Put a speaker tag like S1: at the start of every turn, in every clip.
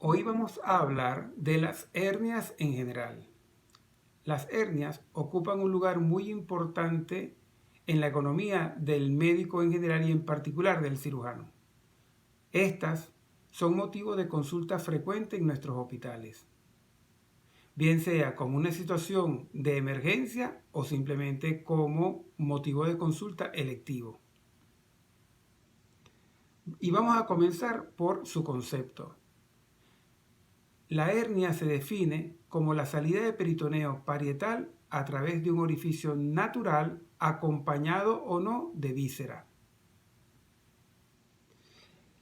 S1: Hoy vamos a hablar de las hernias en general. Las hernias ocupan un lugar muy importante en la economía del médico en general y en particular del cirujano. Estas son motivo de consulta frecuente en nuestros hospitales, bien sea como una situación de emergencia o simplemente como motivo de consulta electivo. Y vamos a comenzar por su concepto. La hernia se define como la salida de peritoneo parietal a través de un orificio natural acompañado o no de víscera.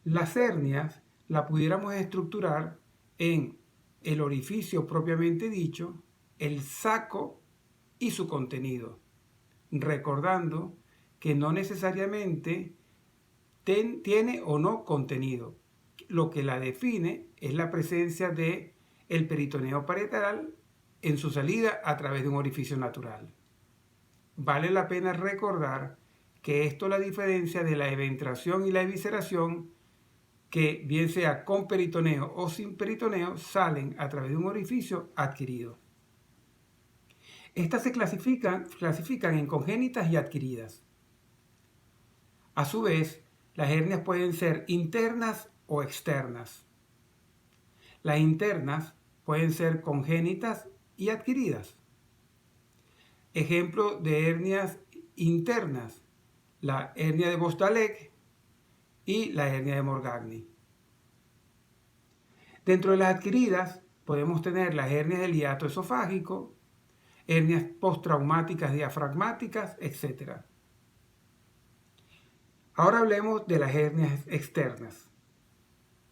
S1: Las hernias la pudiéramos estructurar en el orificio propiamente dicho, el saco y su contenido, recordando que no necesariamente tiene o no contenido. Lo que la define es la presencia de el peritoneo parietal en su salida a través de un orificio natural. Vale la pena recordar que esto la diferencia de la eventración y la evisceración, que bien sea con peritoneo o sin peritoneo, salen a través de un orificio adquirido. Estas se clasifican en congénitas y adquiridas. A su vez, las hernias pueden ser internas o externas. Las internas pueden ser congénitas y adquiridas. Ejemplo de hernias internas: la hernia de Bostalek y la hernia de Morgagni. Dentro de las adquiridas podemos tener las hernias del hiato esofágico, hernias postraumáticas diafragmáticas, etc. Ahora hablemos de las hernias externas,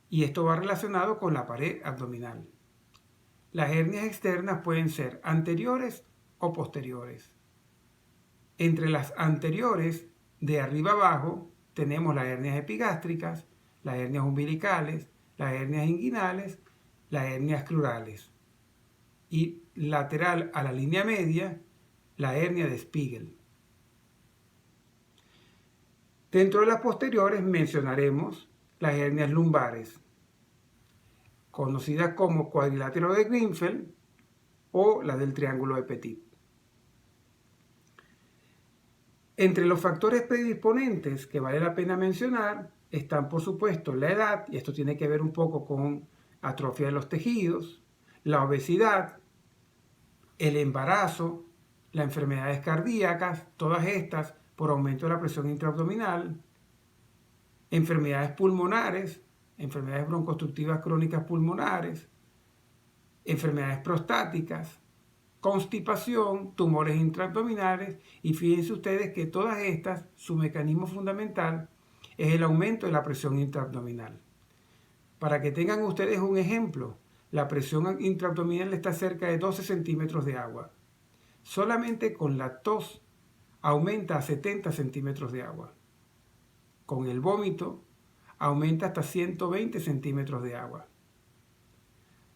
S1: y esto va relacionado con la pared abdominal. Las hernias externas pueden ser anteriores o posteriores. Entre las anteriores, de arriba abajo, tenemos las hernias epigástricas, las hernias umbilicales, las hernias inguinales, las hernias crurales. Y lateral a la línea media, la hernia de Spiegel. Dentro de las posteriores mencionaremos las hernias lumbares, conocidas como cuadrilátero de Grinfeld o la del triángulo de Petit. Entre los factores predisponentes que vale la pena mencionar están, por supuesto, la edad, y esto tiene que ver un poco con atrofia de los tejidos, la obesidad, el embarazo, las enfermedades cardíacas, todas estas por aumento de la presión intraabdominal, enfermedades pulmonares, enfermedades broncoobstructivas crónicas pulmonares, enfermedades prostáticas, constipación, tumores intraabdominales, y fíjense ustedes que todas estas, su mecanismo fundamental es el aumento de la presión intraabdominal. Para que tengan ustedes un ejemplo, la presión intraabdominal está cerca de 12 centímetros de agua. Solamente con la tos aumenta a 70 centímetros de agua. Con el vómito aumenta hasta 120 centímetros de agua.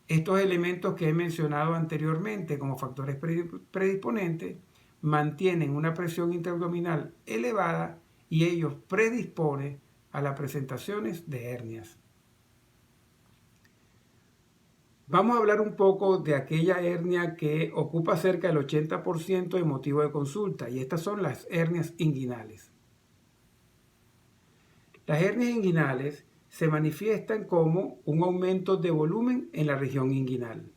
S1: Estos elementos que he mencionado anteriormente como factores predisponentes mantienen una presión intraabdominal elevada y ellos predisponen a las presentaciones de hernias. Vamos a hablar un poco de aquella hernia que ocupa cerca del 80% de motivo de consulta, y estas son las hernias inguinales. Las hernias inguinales se manifiestan como un aumento de volumen en la región inguinal.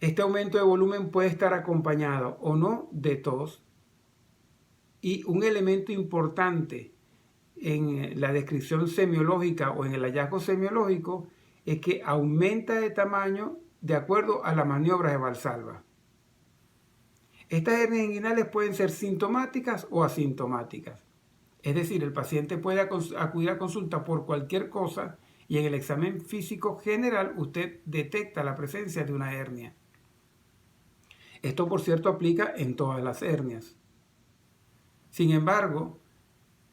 S1: Este aumento de volumen puede estar acompañado o no de tos, y un elemento importante en la descripción semiológica o en el hallazgo semiológico es que aumenta de tamaño de acuerdo a las maniobras de Valsalva. Estas hernias inguinales pueden ser sintomáticas o asintomáticas. Es decir, el paciente puede acudir a consulta por cualquier cosa y en el examen físico general usted detecta la presencia de una hernia. Esto, por cierto, aplica en todas las hernias. Sin embargo,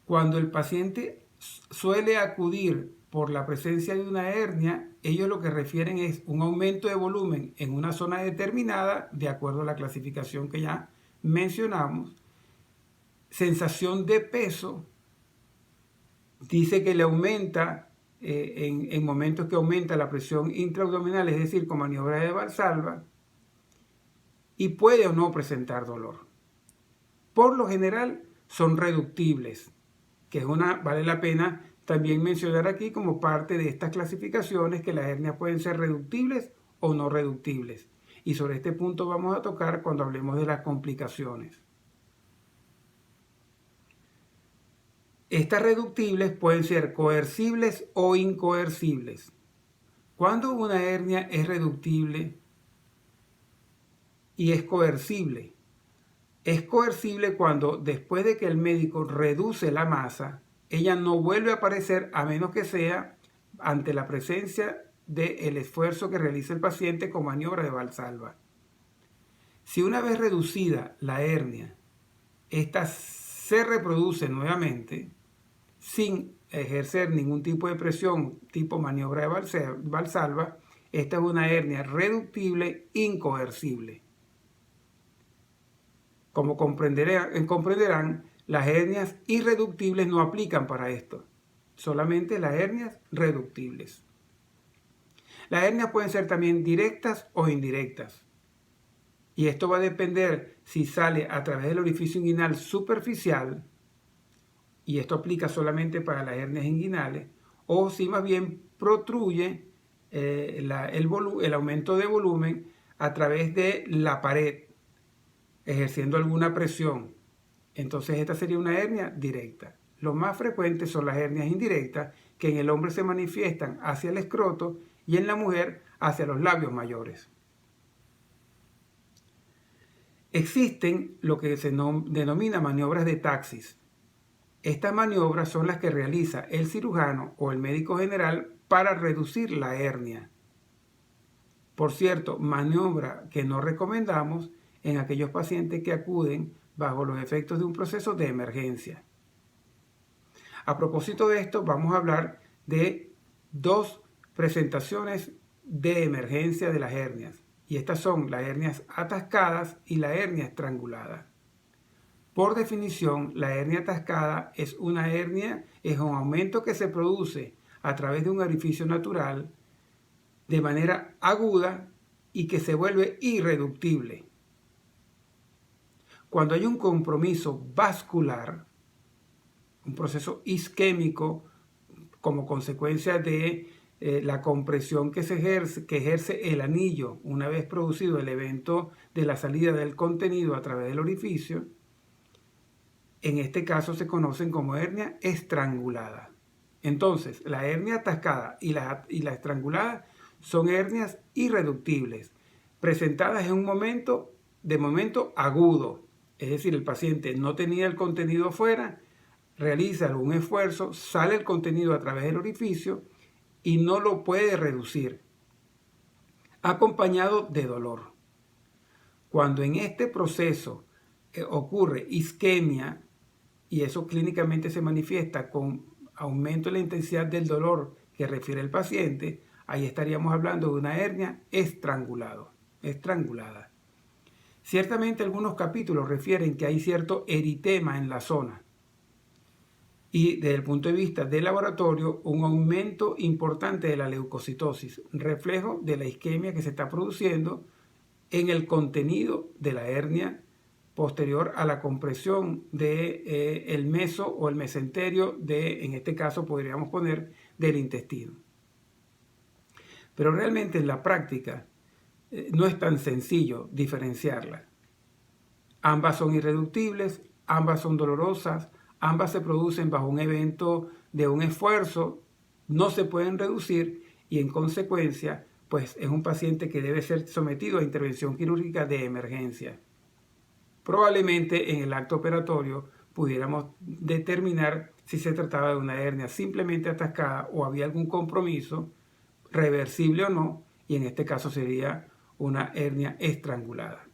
S1: cuando el paciente suele acudir por la presencia de una hernia, ellos lo que refieren es un aumento de volumen en una zona determinada, de acuerdo a la clasificación que ya mencionamos, sensación de peso, dice que le aumenta en momentos que aumenta la presión intraabdominal, es decir, con maniobra de Valsalva, y puede o no presentar dolor. Por lo general son reductibles, que vale la pena también mencionar aquí como parte de estas clasificaciones, que las hernias pueden ser reductibles o no reductibles. Y sobre este punto vamos a tocar cuando hablemos de las complicaciones. Estas reductibles pueden ser coercibles o incoercibles. Cuando una hernia es reductible y es coercible cuando después de que el médico reduce la masa, ella no vuelve a aparecer a menos que sea ante la presencia del esfuerzo que realiza el paciente con maniobra de Valsalva. Si una vez reducida la hernia, esta se reproduce nuevamente sin ejercer ningún tipo de presión tipo maniobra de Valsalva, esta es una hernia reductible incoercible. Como comprenderán, las hernias irreductibles no aplican para esto, solamente las hernias reductibles. Las hernias pueden ser también directas o indirectas. Y esto va a depender si sale a través del orificio inguinal superficial, y esto aplica solamente para las hernias inguinales, o si más bien protruye el aumento de volumen a través de la pared, ejerciendo alguna presión. Entonces esta sería una hernia directa. Los más frecuentes son las hernias indirectas, que en el hombre se manifiestan hacia el escroto y en la mujer hacia los labios mayores. Existen lo que se denomina maniobras de taxis. Estas maniobras son las que realiza el cirujano o el médico general para reducir la hernia. Por cierto, maniobra que no recomendamos en aquellos pacientes que acuden bajo los efectos de un proceso de emergencia. A propósito de esto, vamos a hablar de dos presentaciones de emergencia de las hernias. Y estas son las hernias atascadas y la hernia estrangulada. Por definición, la hernia atascada es un aumento que se produce a través de un orificio natural de manera aguda y que se vuelve irreductible. Cuando hay un compromiso vascular, un proceso isquémico como consecuencia de la compresión que ejerce el anillo una vez producido el evento de la salida del contenido a través del orificio, en este caso se conocen como hernia estrangulada. Entonces, la hernia atascada y la estrangulada son hernias irreductibles, presentadas en un momento agudo. Es decir, el paciente no tenía el contenido fuera, realiza algún esfuerzo, sale el contenido a través del orificio y no lo puede reducir, acompañado de dolor. Cuando en este proceso ocurre isquemia, y eso clínicamente se manifiesta con aumento de la intensidad del dolor que refiere el paciente, ahí estaríamos hablando de una hernia estrangulada. Ciertamente algunos capítulos refieren que hay cierto eritema en la zona y desde el punto de vista del laboratorio un aumento importante de la leucocitosis, reflejo de la isquemia que se está produciendo en el contenido de la hernia posterior a la compresión del meso o el mesenterio en este caso podríamos poner, del intestino. Pero realmente en la práctica no es tan sencillo diferenciarlas. Ambas son irreductibles, ambas son dolorosas, ambas se producen bajo un evento de un esfuerzo, no se pueden reducir y en consecuencia pues es un paciente que debe ser sometido a intervención quirúrgica de emergencia. Probablemente en el acto operatorio pudiéramos determinar si se trataba de una hernia simplemente atascada o había algún compromiso, reversible o no, y en este caso sería una hernia estrangulada.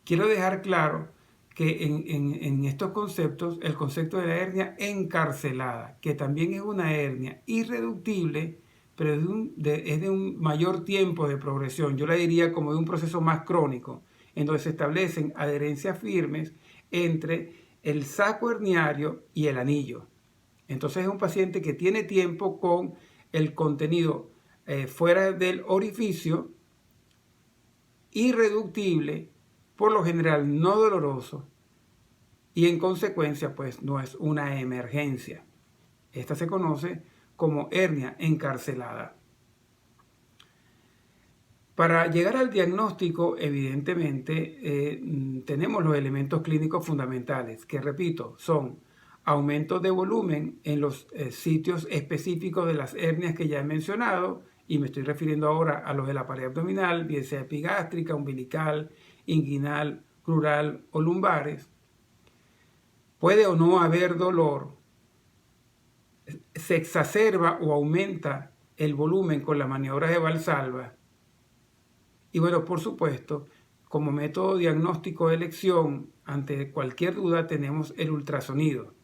S1: Quiero dejar claro que en estos conceptos, el concepto de la hernia encarcelada, que también es una hernia irreductible, pero es de un mayor tiempo de progresión, yo la diría como de un proceso más crónico, en donde se establecen adherencias firmes entre el saco herniario y el anillo. Entonces es un paciente que tiene tiempo con el contenido fuera del orificio, irreductible, por lo general no doloroso, y en consecuencia pues no es una emergencia. Esta se conoce como hernia encarcelada. Para llegar al diagnóstico, evidentemente, tenemos los elementos clínicos fundamentales, que repito, son aumento de volumen en los sitios específicos de las hernias que ya he mencionado, y me estoy refiriendo ahora a los de la pared abdominal, bien sea epigástrica, umbilical, inguinal, crural o lumbares. Puede o no haber dolor. Se exacerba o aumenta el volumen con las maniobras de Valsalva. Y bueno, por supuesto, como método diagnóstico de elección, ante cualquier duda tenemos el ultrasonido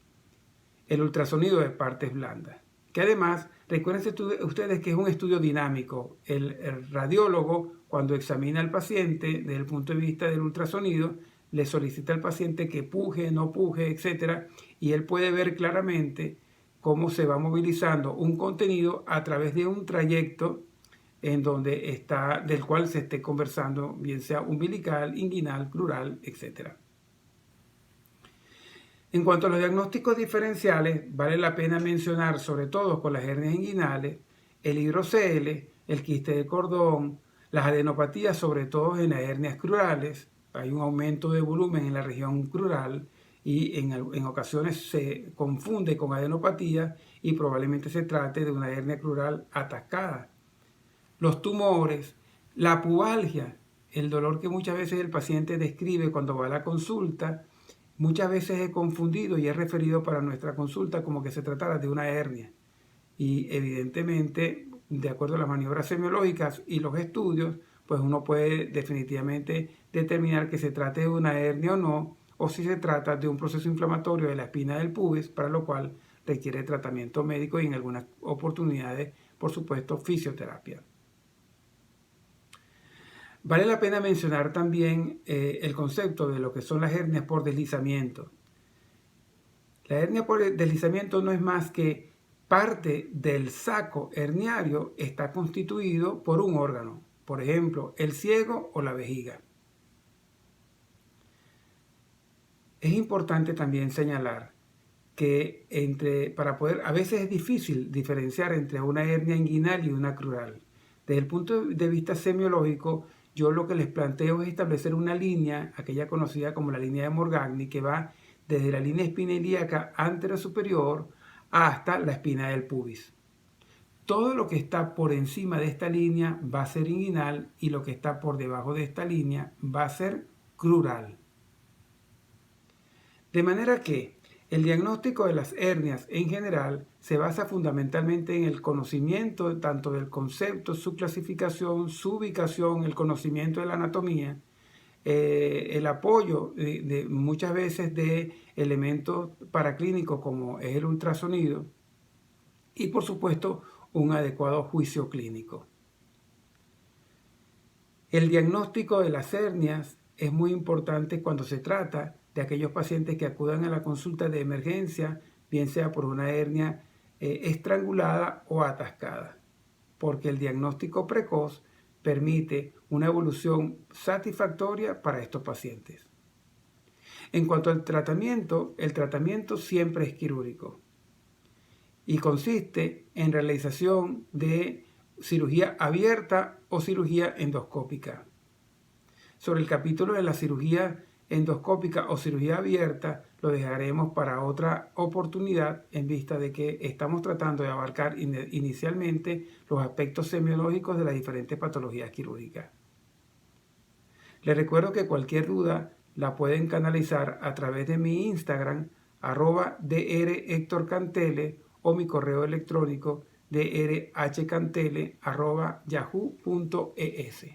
S1: de partes blandas, que además, recuerden ustedes que es un estudio dinámico. El radiólogo, cuando examina al paciente desde el punto de vista del ultrasonido, le solicita al paciente que puje, no puje, etc. Y él puede ver claramente cómo se va movilizando un contenido a través de un trayecto en donde está, del cual se esté conversando, bien sea umbilical, inguinal, crural, etc. En cuanto a los diagnósticos diferenciales, vale la pena mencionar, sobre todo con las hernias inguinales, el hidrocele, el quiste de cordón, las adenopatías, sobre todo en las hernias crurales. Hay un aumento de volumen en la región crural y en ocasiones se confunde con adenopatía y probablemente se trate de una hernia crural atascada. Los tumores, la pubalgia, el dolor que muchas veces el paciente describe cuando va a la consulta, muchas veces es confundido y es referido para nuestra consulta como que se tratara de una hernia. Y evidentemente, de acuerdo a las maniobras semiológicas y los estudios, pues uno puede definitivamente determinar que se trate de una hernia o no, o si se trata de un proceso inflamatorio de la espina del pubis, para lo cual requiere tratamiento médico y en algunas oportunidades, por supuesto, fisioterapia. Vale la pena mencionar también el concepto de lo que son las hernias por deslizamiento. La hernia por deslizamiento no es más que parte del saco herniario está constituido por un órgano, por ejemplo, el ciego o la vejiga. Es importante también señalar que a veces es difícil diferenciar entre una hernia inguinal y una crural. Desde el punto de vista semiológico, yo lo que les planteo es establecer una línea, aquella conocida como la línea de Morgagni, que va desde la línea espinoilíaca anterosuperior hasta la espina del pubis. Todo lo que está por encima de esta línea va a ser inguinal y lo que está por debajo de esta línea va a ser crural. De manera que el diagnóstico de las hernias en general se basa fundamentalmente en el conocimiento tanto del concepto, su clasificación, su ubicación, el conocimiento de la anatomía, el apoyo de muchas veces de elementos paraclínicos como es el ultrasonido y por supuesto un adecuado juicio clínico. El diagnóstico de las hernias es muy importante cuando se trata de aquellos pacientes que acudan a la consulta de emergencia, bien sea por una hernia estrangulada o atascada, porque el diagnóstico precoz permite una evolución satisfactoria para estos pacientes. En cuanto al tratamiento, el tratamiento siempre es quirúrgico y consiste en realización de cirugía abierta o cirugía endoscópica. Sobre el capítulo de la cirugía endoscópica o cirugía abierta lo dejaremos para otra oportunidad en vista de que estamos tratando de abarcar inicialmente los aspectos semiológicos de las diferentes patologías quirúrgicas. Les recuerdo que cualquier duda la pueden canalizar a través de mi Instagram @drhectorcantele o mi correo electrónico drhcantele@yahoo.es.